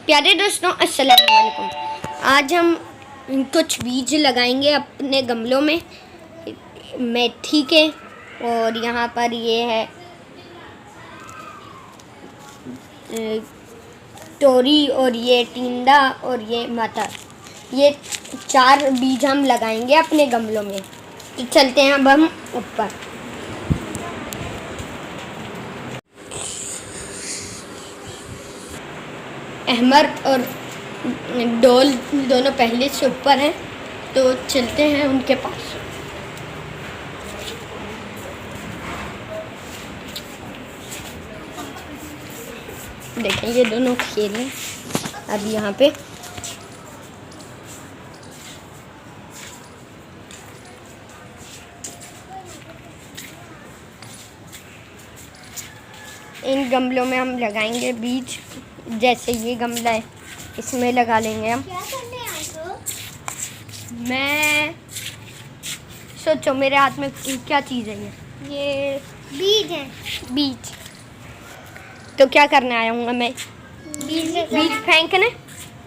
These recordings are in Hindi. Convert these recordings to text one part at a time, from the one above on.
प्यारे दोस्तों, अस्सलाम वालेकुम। आज हम कुछ बीज लगाएंगे अपने गमलों में मेथी के। और यहाँ पर ये है तोरी, और ये टिंडा, और ये मटर। ये 4 बीज हम लगाएंगे अपने गमलों में। तो चलते हैं अब हम ऊपर। अहमर और डोल दोनों पहले से ऊपर हैं, तो चलते हैं उनके पास। देखें, ये दोनों खेल रहे हैं अब यहाँ पे। इन गमलों में हम लगाएंगे बीज। जैसे ये गमला है, इसमें लगा लेंगे हम। क्या करने आए हो? मैं सोचो मेरे हाथ में क्या चीज़ है। ये बीज है। बीज। तो क्या करने आया हूँ मैं? बीज फेंकने?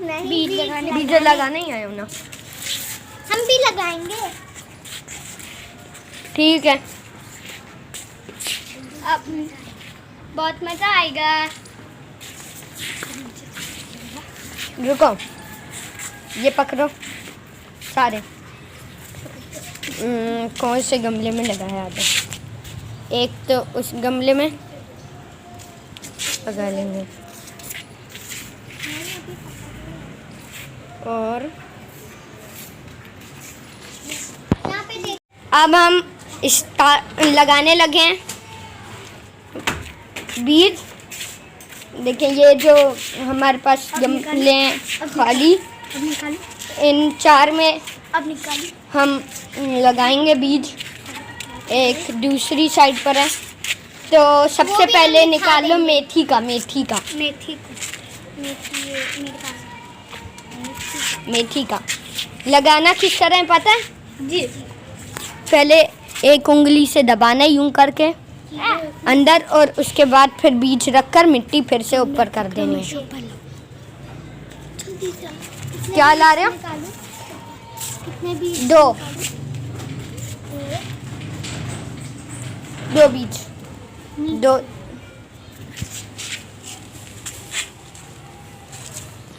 नहीं, बीज लगाने ही आया हूँ ना। हम भी लगाएंगे। ठीक है। अब बहुत मजा आएगा। रुको, ये पकड़ो सारे। कौन से गमले में लगाया आधा? एक तो उस गमले में लगा लेंगे, और यहाँ पे देख। अब हम लगाने लगे हैं बीज। देखिए, ये जो हमारे पास गमले हैं खाली, अब निकाली। इन 4 में अब निकाली। हम लगाएंगे बीज। एक दूसरी साइड पर है, तो सबसे पहले निकाल लो मेथी का। मेथी को। मेथी का लगाना किस तरह है पता है जी। पहले एक उंगली से दबाना यूं करके अंदर, और उसके बाद फिर बीज रखकर मिट्टी फिर से ऊपर कर देनी है। क्या ला रहे हो? कितने बीज? 2 बीज। 2।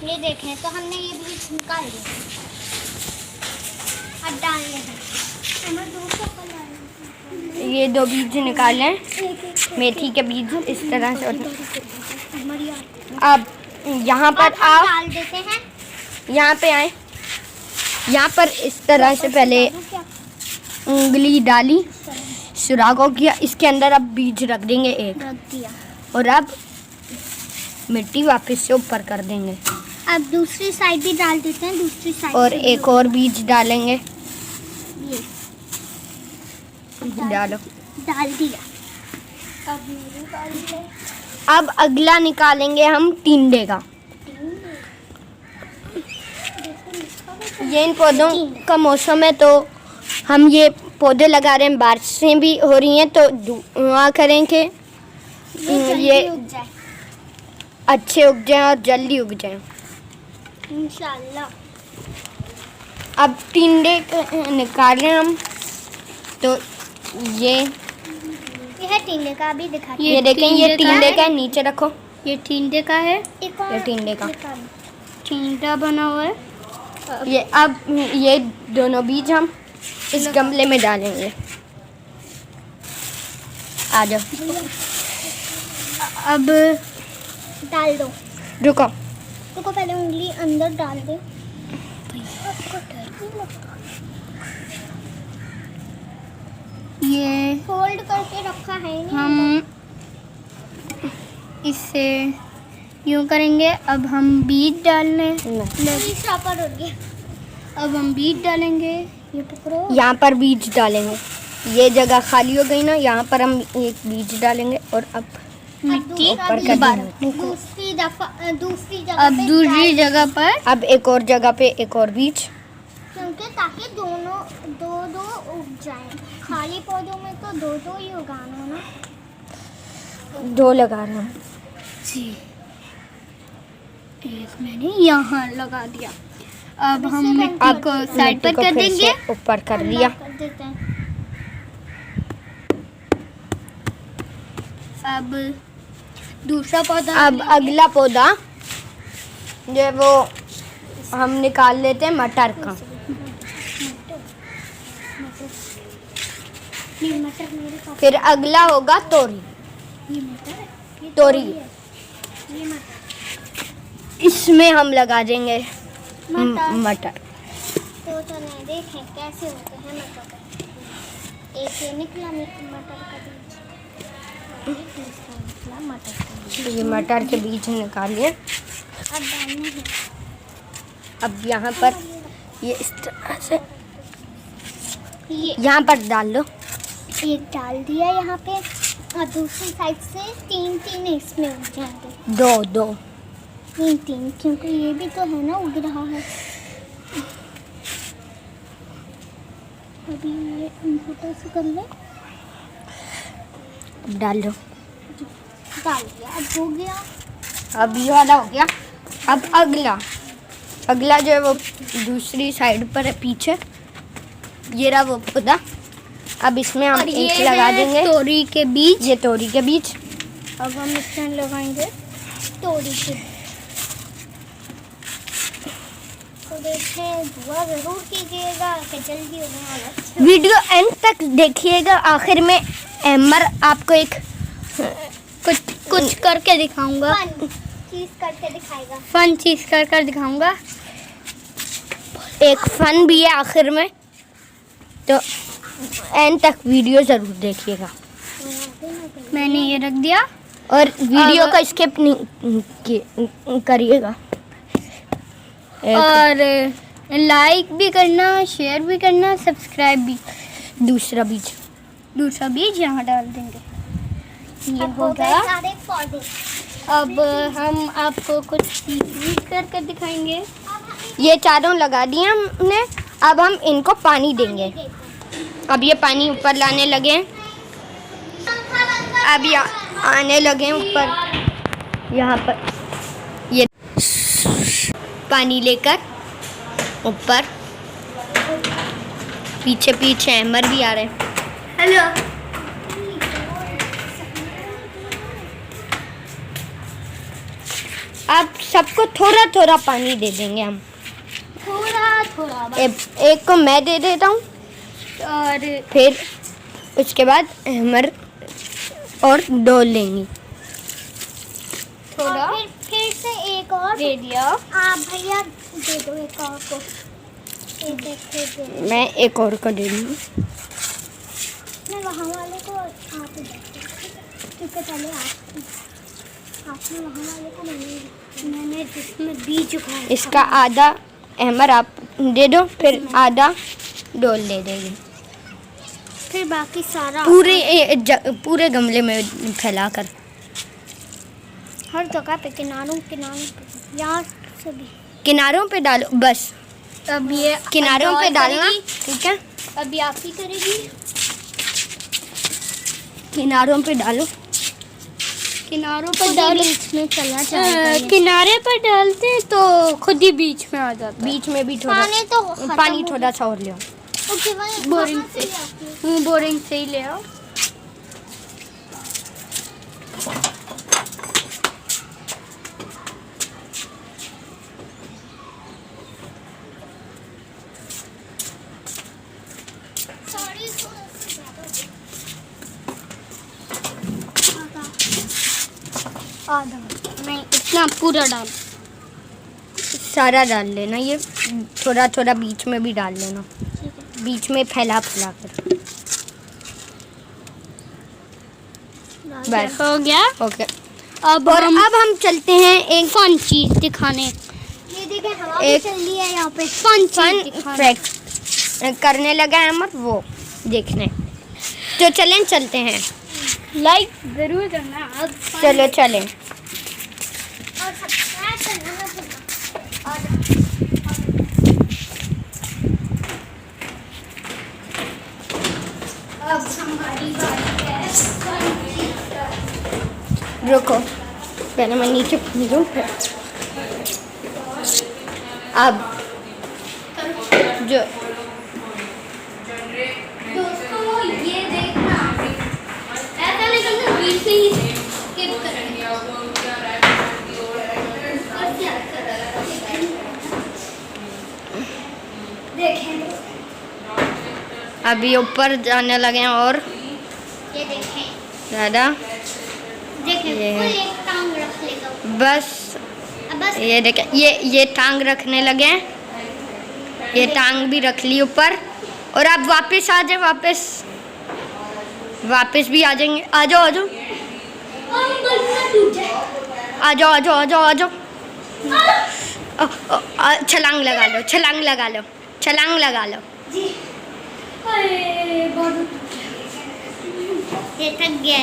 ये देखें, तो हमने ये बीज निकाल दिए। अब डालने हैं। ये 2 बीज निकाले हैं, मेथी के बीज इस तरह से। अब यहाँ पर आओ, डाल देते हैं। यहाँ पे आए। यहाँ पर इस तरह से पहले उंगली डाली, सुराखों किया, इसके अंदर अब बीज रख देंगे एक, रख दिया। और अब मिट्टी वापस से ऊपर कर देंगे। अब दूसरी साइड भी डाल देते हैं। दूसरी साइड और से एक और बीज डालेंगे। ये डालो। डाल दिया। अब मेरे डाल दिया। अब अगला निकालेंगे हम टिंडे का। ये इन पौधों का मौसम है, तो हम ये पौधे लगा रहे हैं। बारिशें भी हो रही हैं, तो दुआ करें कि ये उग जाए अच्छे उग जाएं और जल्दी उग जाएं। इंशाल्लाह। अब टिंडे निकालें हम, तो ये है टिंडे का। भी दिखा। ये देखें, ये टिंडे का है। नीचे रखो। ये टिंडे का है। ये टिंडे का टिंडा बना हुआ है। ये अब ये दोनों बीज हम इस गमले में डालेंगे। आ जाओ। अब डाल दो। रुको, तो पहले उंगली अंदर डाल दे। ये फोल्ड करके रखा है नहीं। हम इसे यूं करेंगे। अब हम बीज डालने तीसरा पर उड़ गया। अब हम बीज डालेंगे। ये पकड़ो। यहाँ पर बीज डालेंगे। ये जगह खाली हो गई ना, यहाँ पर हम एक बीज डालेंगे, और अब मिट्टी ऊपर कर देंगे। दूसरी अब दूसरी जगह पर अब एक और जगह पे एक और बीज, क्योंकि ताकि दोनों दो उग जाए। खाली पौधों में तो 2 ही उगाना ना। 2 लगा रहे हैं। जी। एक मैंने यहाँ लगा दिया। अब हम मिट्टी अब को साइड मिट्टी पर को कर फिर देंगे। से ऊपर कर दिया। कर देते हैं। अब दूसरा पौधा अब अगला पौधा जो है वो हम निकाल लेते हैं मटर का। ये मटर मेरे पास, फिर अगला होगा तोरी। ये मटर है, ये तोरी। है, ये मटर इसमें हम लगा देंगे मटर। मटर। तो चलें देखें कैसे होते हैं मटर। एक ये निकला मटर का बीज, और एक दूसरा निकला मटर का बीज। ये मटर के बीज निकालिए। अब डालने हैं। अब यहाँ पर ये इस तरह से ये यहाँ पर डाल लो। एक डाल दिया यहाँ पे, और दूसरी साइड से तीन तीन इसमें उग जाएंगे। दो तीन तीन, क्योंकि ये भी तो है ना उग रहा है। अभी ये इनको तो ऐसे कर ले, अब डाल लो। डाल दिया, अब हो गया। अब ये वाला हो गया। अब अगला जो है वो दूसरी साइड पर है पीछे। ये रहा वो पौधा। अब इसमें हम और ये एक लगा है देंगे तोरी के बीज। ये तोरी के बीज। अब हम इसमें लगाएंगे तोड़ी के। तो देखें, दुआ जरूर कीजिएगा कि जल्दी होने वाला। वीडियो एंड तक देखिएगा। आखिर में एमर आपको एक कुछ करके दिखाऊंगा। फन चीज करके दिखाएगा। फन चीज कर दिखाऊंगा। एक फन भी है आखिर में, तो एंड तक वीडियो ज़रूर देखिएगा। मैंने ये रख दिया। और वीडियो अब- का स्किप नहीं करिएगा। और लाइक भी करना, शेयर भी करना, सब्सक्राइब भी। दूसरा बीज यहाँ डाल देंगे। ये अब हो हो गए गया। सारे पौधे। अब हम आपको कुछ चीज करके दिखाएंगे। ये चारों लगा दिए हमने। अब हम इनको पानी देंगे। अब ये पानी ऊपर लाने लगे। अब ये आने लगे ऊपर। यहाँ पर ये पानी लेकर ऊपर। पीछे पीछे एमर भी आ रहे हैं। हेलो। अब सबको थोड़ा थोड़ा पानी दे देंगे हम। थोड़ा बस। एक को मैं दे देता हूँ, और फिर उसके बाद एमर और डोल लेंगी। थोड़ा और फिर से एक और दे दिया। आप भैया दे दो एक और को। एक दे दो। मैं एक और को दे दूँगी। मैं वहाँ वाले को आप दे दो, क्योंकि पहले आपने वहाँ वाले को मैंने जिसमें बीज उगाया। इसका आधा एमर आप दे दो, फिर आधा डोल दे देगी। फिर बाकी सारा पूरे गमले में फैलाकर। हर जगह पे किनारों पे यहाँ से भी। किनारों पे डालो बस। अब ये किनारों पे और डालना, करेगी। ठीक है। अभी आप ही करेगी। किनारों पे डालो। किनारों खुद पर ही डालो। बीच में चला जाएगा ये। किनारे पर डालते हैं तो खुद ही बीच में आ जाता है। बीच में भी थोड़ा पानी तो खत्म पानी हो थोड़ा सा और ले आओ। गया। ओके, वहीं बोरिंग वहाँ से। ले आती हूँ। बोरिंग से ही ले आओ। Sorry, थोड़ा सा ज़्यादा। आधा नहीं, इतना पूरा डाल। सारा डाल लेना। ये थोड़ा थोड़ा बीच में भी डाल लेना, बीच में फैला फैला कर। बस हो गया। ओके। अब और अब हम चलते हैं एक फन चीज दिखाने। ये देखें, हवा भी एक चल रही है यहाँ पे। फन फन चीज दिखाने। करने लगा है अमर, वो देखने। तो चलें, चलते हैं। लाइक जरूर करना। अब चलो चलें। और सब्सक्राइब करना मत भूलना। और अब हमारी बारी है फन चीज का। रुको, पहले मैं नीचे कूदूं फिर। अब जो दोस्तों ये देखना ऐसा नहीं करना बीच से ही स्किप करना और क्या देखें अभी ऊपर जाने लगे हैं और ये देखें ज़्यादा देखें ये कोई है। एक टांग रख लेगा बस अब बस ये देखें ये टांग रखने लगे हैं। ये टांग भी रख ली ऊपर और आप वापस आ जाए वापस भी आ जाएंगे। आ जाओ और बलून टूट जाए आ जाओ आ जाओ आ जाओ आ जाओ छलांग लगा लो छलांग लगा लो छलांग लगा लो। जी अरे बहुत ये थक गया